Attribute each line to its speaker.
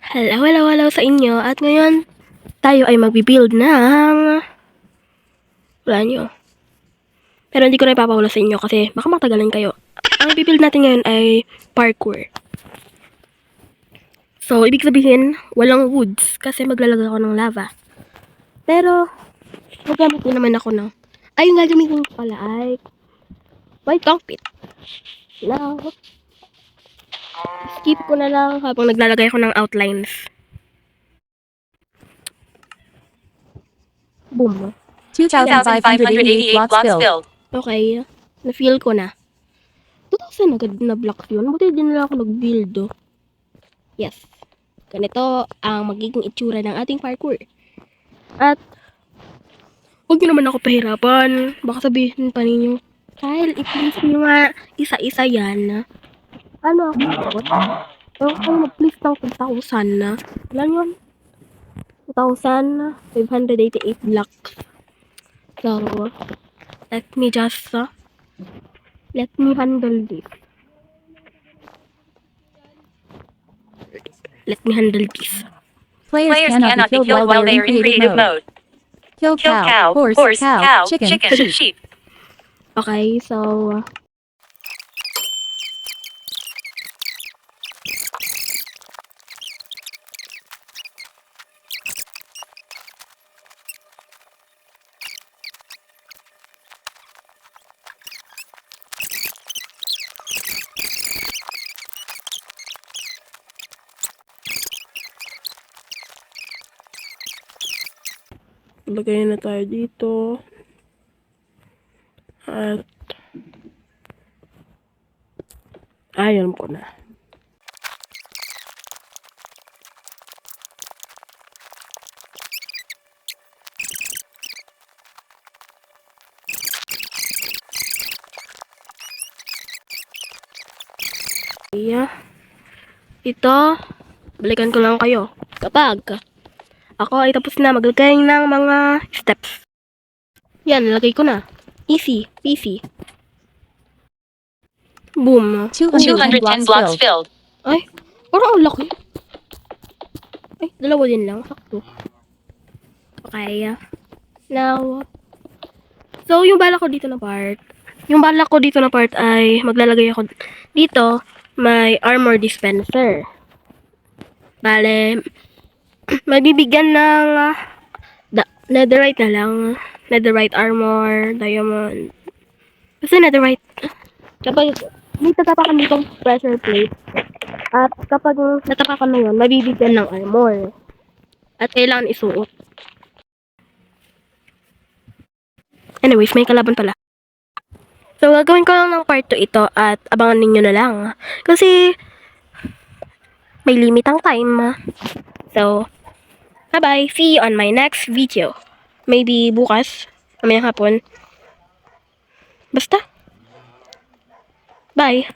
Speaker 1: Hello, hello, hello sa inyo. At ngayon, tayo ay magbibuild ng... Wala nyo. Pero hindi ko na ipapawala sa inyo kasi baka matagalan kayo. Ang bibuild natin ngayon ay parkour. So, ibig sabihin, walang woods kasi maglalagay ako ng lava. Pero, magamit din naman ako ng... Ay, yung gagamitin ko pala ay... white concrete. Now, skip ko na lang habang naglalagay ako ng outlines. Boom.
Speaker 2: 2,588 blocks filled.
Speaker 1: Okay, na-feel ko na. 2,000 agad na blocks yun. Buti din na ako nag-build, oh. Yes. Ganito ang magiging itsura ng ating parkour. At, huwag nyo naman ako pahirapan. Baka sabihin pa ninyo, Kyle, i-please nyo nga isa-isa yan. Ano ako? Pero kung mag-please ng 2,000 na. Alam yun? 2,588 blocks. So, let me just, let me handle this. Let me handle this.
Speaker 2: Players cannot be killed while they are in creative mode. Kill cow, horse, cow, chicken, sheep.
Speaker 1: Okay, so... lagay na tayo dito. At ayan ko na. Yeah. Ito, balikan ko lang kayo kapag ako ay tapos na maglagay ng mga steps. Yan, nalagay ko na. Easy, peasy. Boom.
Speaker 2: 210 blocks filled.
Speaker 1: Ay, parang ang laki. Ay, dalawa din lang. Sakto. Okay. Now, so yung bala ko dito na part, ay maglalagay ako dito, may armor dispenser. Bale, magbibigyan ng netherite na lang. Netherite armor, diamond. Kasi netherite, kapag may tatapakan ditong pressure plate, at kapag natapakan mo yun, mabibigyan ng armor. At kailangan isuot. Anyways, may kalaban pala. So, gagawin ko lang ng part 2 ito at abangan ninyo na lang. Kasi, may limit ang time. So, bye-bye. See you on my next video. Maybe bukas, mamayang hapon. Basta. Bye.